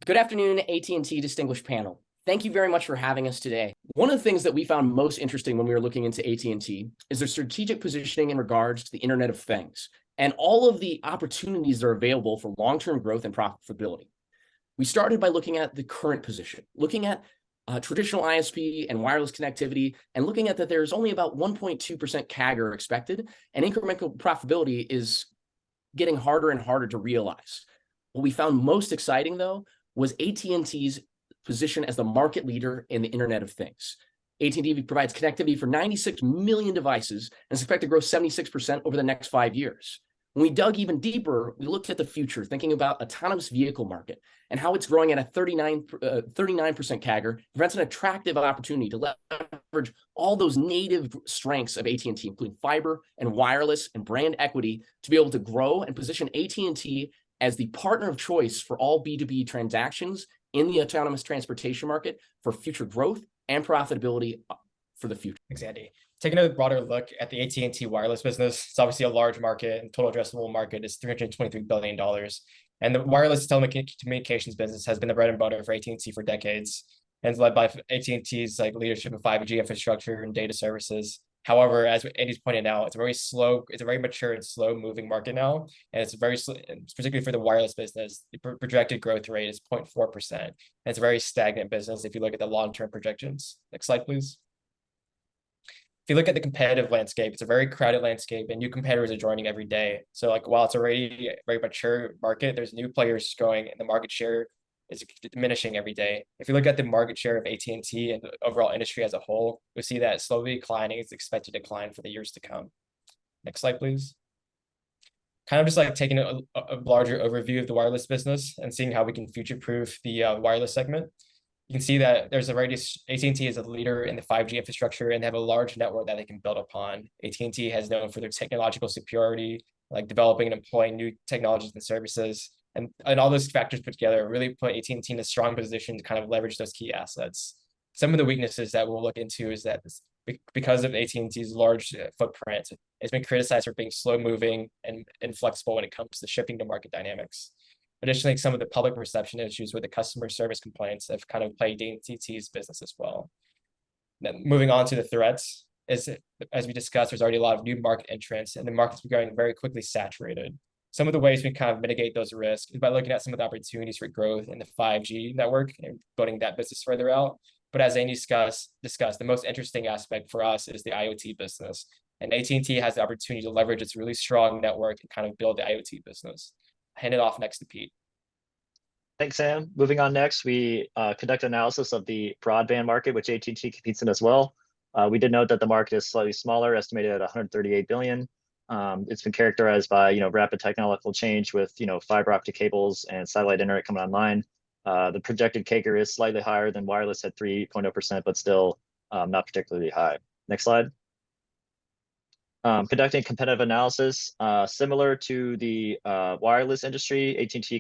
Good afternoon, AT&T distinguished panel. Thank you very much for having us today. One of the things that we found most interesting when we were looking into AT&T is their strategic positioning in regards to the Internet of Things and all of the opportunities that are available for long-term growth and profitability. We started by looking at the current position, looking at traditional ISP and wireless connectivity, and looking at that there's only about 1.2% CAGR expected, and incremental profitability is getting harder and harder to realize. What we found most exciting, though, was AT&T's position as the market leader in the Internet of Things. AT&T provides connectivity for 96 million devices and is expected to grow 76% over the next 5 years. When we dug even deeper, we looked at the future, thinking about autonomous vehicle market and how it's growing at a 39% CAGR, presents an attractive opportunity to leverage all those native strengths of AT&T, including fiber and wireless and brand equity, to be able to grow and position AT&T as the partner of choice for all B2B transactions in the autonomous transportation market for future growth and profitability for the future. Thanks, Andy. Taking a broader look at the AT&T wireless business, it's obviously a large market, and total addressable market is $323 billion. And the wireless telecommunications business has been the bread and butter for AT&T for decades, and it's led by AT&T's leadership of 5G infrastructure and data services. However, as Andy's pointed out, it's a very mature and slow moving market now. And it's particularly for the wireless business, the projected growth rate is 0.4%. And it's a very stagnant business if you look at the long-term projections. Next slide, please. If you look at the competitive landscape, it's a very crowded landscape and new competitors are joining every day. So while it's already a very mature market, there's new players growing and the market share is diminishing every day. If you look at the market share of AT&T and the overall industry as a whole, we see that slowly declining. It's expected to decline for the years to come. Next slide, please. Kind of just taking a larger overview of the wireless business and seeing how we can future-proof the wireless segment. You can see that there's already AT&T is a leader in the 5G infrastructure and they have a large network that they can build upon. AT&T has known for their technological superiority, like developing and employing new technologies and services. And all those factors put together really put AT&T in a strong position to kind of leverage those key assets. Some of the weaknesses that we'll look into is that because of AT&T's large footprint, it's been criticized for being slow moving and inflexible when it comes to shipping to market dynamics. Additionally, some of the public perception issues with the customer service complaints have kind of plagued AT&T's business as well. Then moving on to the threats, as we discussed, there's already a lot of new market entrants and the market's becoming very quickly saturated. Some of the ways we kind of mitigate those risks is by looking at some of the opportunities for growth in the 5G network and building that business further out. But as Andy discussed, the most interesting aspect for us is the IoT business. And AT&T has the opportunity to leverage its really strong network and kind of build the IoT business. Hand it off next to Pete. Thanks, Sam. Moving on next, we conduct analysis of the broadband market, which AT&T competes in as well. We did note that the market is slightly smaller, estimated at 138 billion. It's been characterized by rapid technological change with fiber optic cables and satellite internet coming online. The projected CAGR is slightly higher than wireless at 3.0%, but still not particularly high. Next slide. Conducting competitive analysis, similar to the wireless industry, AT&T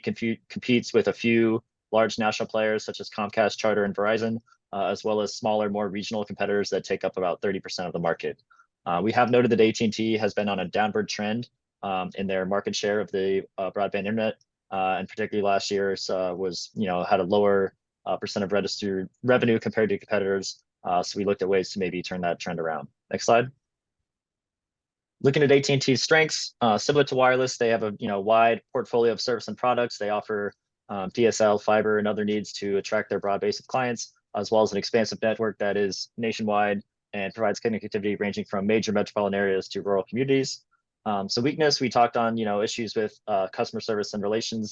competes with a few large national players such as Comcast, Charter, and Verizon, as well as smaller, more regional competitors that take up about 30% of the market. We have noted that AT&T has been on a downward trend in their market share of the broadband internet, and particularly last year was had a lower percent of registered revenue compared to competitors. So we looked at ways to maybe turn that trend around. Next slide. Looking at AT&T's strengths, similar to wireless, they have a wide portfolio of service and products. They offer DSL, fiber, and other needs to attract their broad base of clients, as well as an expansive network that is nationwide and provides connectivity ranging from major metropolitan areas to rural communities. So weakness, we talked on issues with customer service and relations,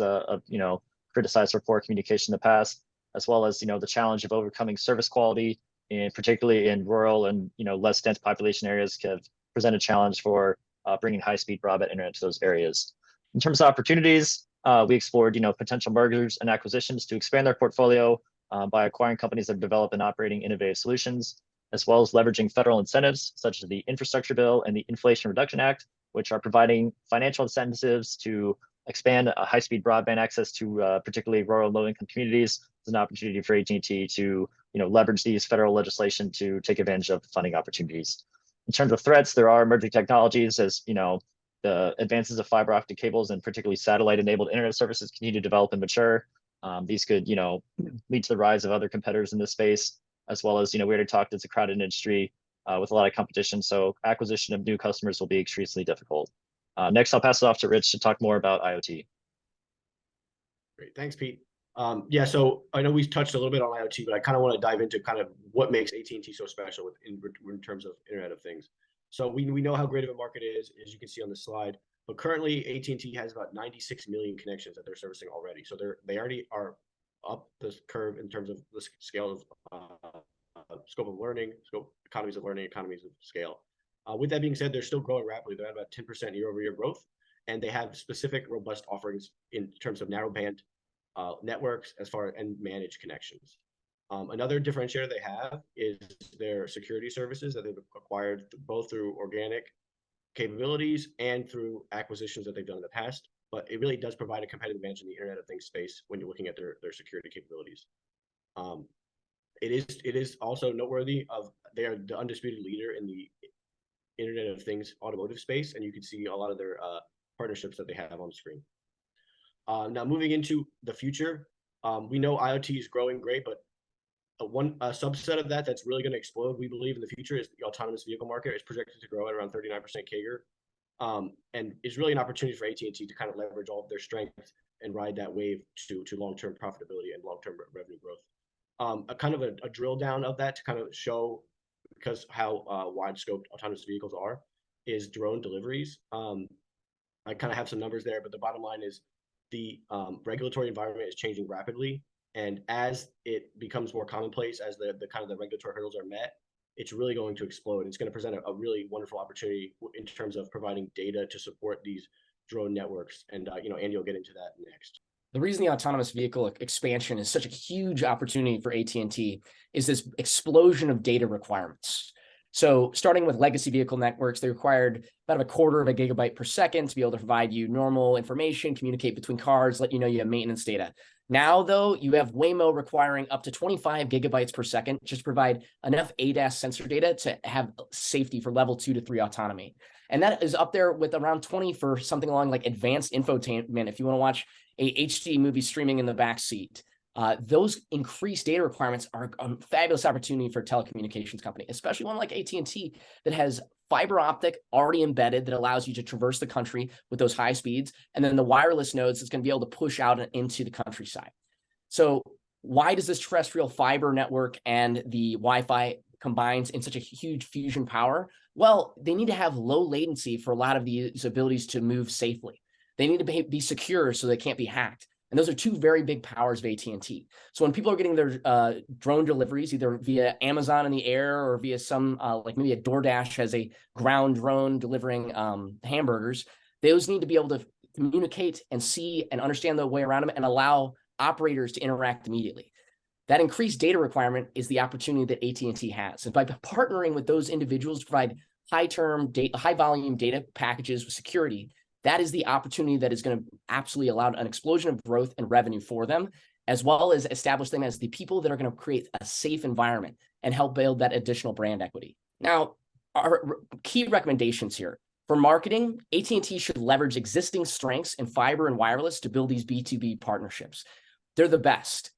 criticized for poor communication in the past, as well as the challenge of overcoming service quality, and particularly in rural and less dense population areas, can present a challenge for bringing high-speed broadband internet to those areas. In terms of opportunities, we explored potential mergers and acquisitions to expand their portfolio by acquiring companies that develop and operating innovative solutions, as well as leveraging federal incentives such as the Infrastructure Bill and the Inflation Reduction Act, which are providing financial incentives to expand high-speed broadband access to particularly rural low-income communities. It's an opportunity for AT&T to leverage these federal legislation to take advantage of funding opportunities. In terms of threats, there are emerging technologies as the advances of fiber optic cables and particularly satellite-enabled internet services continue to develop and mature. These could, lead to the rise of other competitors in this space, as well as, we already talked, it's a crowded industry with a lot of competition. So acquisition of new customers will be extremely difficult. Next, I'll pass it off to Rich to talk more about IoT. Great, thanks, Pete. Yeah, so I know we touched a little bit on IoT, but I kind of want to dive into kind of what makes AT&T so special in terms of Internet of Things. So we know how great of a market it is, as you can see on the slide. But currently, AT&T has about 96 million connections that they're servicing already. So they already are up the curve in terms of the scale of scope of learning, economies of learning, economies of scale. With that being said, they're still growing rapidly. They're at about 10% year-over-year growth, and they have specific, robust offerings in terms of narrowband networks and managed connections. Another differentiator they have is their security services that they've acquired both through organic capabilities and through acquisitions that they've done in the past. But it really does provide a competitive advantage in the Internet of Things space when you're looking at their security capabilities. It is also noteworthy of they are the undisputed leader in the Internet of Things automotive space, and you can see a lot of their partnerships that they have on the screen. Now moving into the future, we know IoT is growing great, but a subset of that that's really going to explode, we believe, in the future is the autonomous vehicle market. It's projected to grow at around 39% CAGR, and it's really an opportunity for AT&T to kind of leverage all of their strengths and ride that wave to long-term profitability and long-term revenue growth. A kind of a drill down of that to kind of show because how wide scoped autonomous vehicles are is drone deliveries. I kind of have some numbers there, but the bottom line is the regulatory environment is changing rapidly. And as it becomes more commonplace, as the kind of the regulatory hurdles are met, it's really going to explode. It's going to present a really wonderful opportunity in terms of providing data to support these drone networks. And, Andy will get into that next. The reason the autonomous vehicle expansion is such a huge opportunity for AT&T is this explosion of data requirements. So starting with legacy vehicle networks, they required about a quarter of a gigabyte per second to be able to provide you normal information, communicate between cars, let you know you have maintenance data. Now, though, you have Waymo requiring up to 25 gigabytes per second just to provide enough ADAS sensor data to have safety for level 2 to 3 autonomy. And that is up there with around 20 for something along like advanced infotainment. If you want to watch a HD movie streaming in the back seat, those increased data requirements are a fabulous opportunity for a telecommunications company, especially one like AT&T that has fiber optic already embedded that allows you to traverse the country with those high speeds. And then the wireless nodes that's going to be able to push out into the countryside. So why does this terrestrial fiber network and the Wi-Fi combines in such a huge fusion power? Well, they need to have low latency for a lot of these abilities to move safely. They need to be secure so they can't be hacked. And those are two very big powers of AT&T. So when people are getting their drone deliveries, either via Amazon in the air or via some, like maybe a DoorDash has a ground drone delivering hamburgers, those need to be able to communicate and see and understand the way around them and allow operators to interact immediately. That increased data requirement is the opportunity that AT&T has. And by partnering with those individuals to provide high volume data packages with security, that is the opportunity that is going to absolutely allow an explosion of growth and revenue for them, as well as establish them as the people that are going to create a safe environment and help build that additional brand equity. Now, our key recommendations here. For marketing, AT&T should leverage existing strengths in fiber and wireless to build these B2B partnerships. They're the best.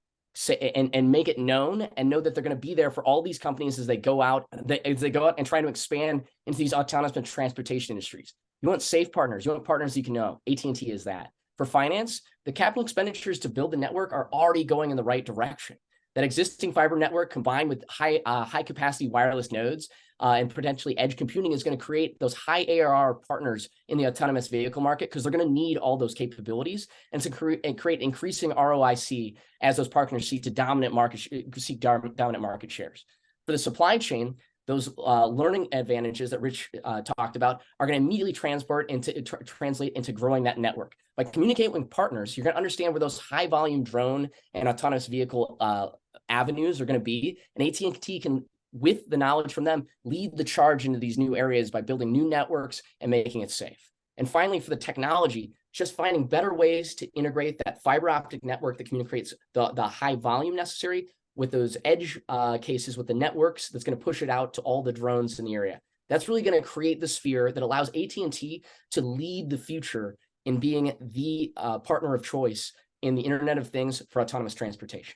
And make it known and know that they're going to be there for all these companies as they go out and try to expand into these autonomous and transportation industries. You want safe partners. You want partners you can know. AT&T is that. For finance, the capital expenditures to build the network are already going in the right direction. That existing fiber network combined with high capacity wireless nodes and potentially edge computing is going to create those high ARR partners in the autonomous vehicle market because they're going to need all those capabilities and to create increasing ROIC as those partners seek dominant market shares. For the supply chain, those learning advantages that Rich talked about are going to immediately translate into growing that network. By communicating with partners, you're going to understand where those high volume drone and autonomous vehicle avenues are going to be, and AT&T can, with the knowledge from them, lead the charge into these new areas by building new networks and making it safe. And finally, for the technology, just finding better ways to integrate that fiber optic network that communicates the high volume necessary with those edge cases with the networks that's going to push it out to all the drones in the area. That's really going to create the sphere that allows AT&T to lead the future in being the partner of choice in the Internet of Things for autonomous transportation.